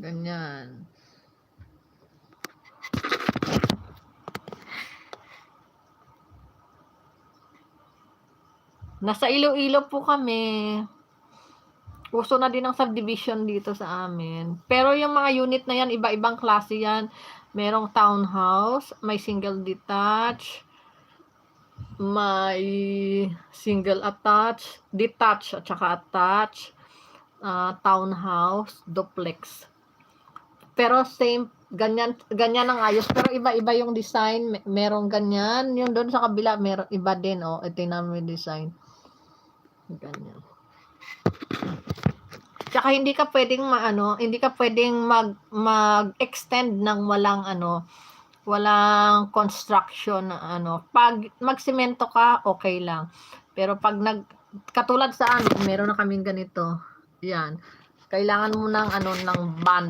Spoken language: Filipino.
Ganyan. Nasa Iloilo po kami. Uso na din ang subdivision dito sa amin. Pero yung mga unit na yan, iba-ibang klase yan. Merong townhouse, may single detached, may single attached, detached at saka attached, townhouse, duplex. Pero same, ganyan ang ayos. Pero iba-iba yung design. Merong ganyan. Yung doon sa kabila, meron iba din. Oh, ito namin design. Ganyan. Tsaka hindi ka pwedeng hindi ka pwedeng mag-extend ng walang construction na Pag magsemento ka, okay lang. Pero pag katulad sa amin, meron na kaming ganito. Yan. Kailangan mo ng ng bond.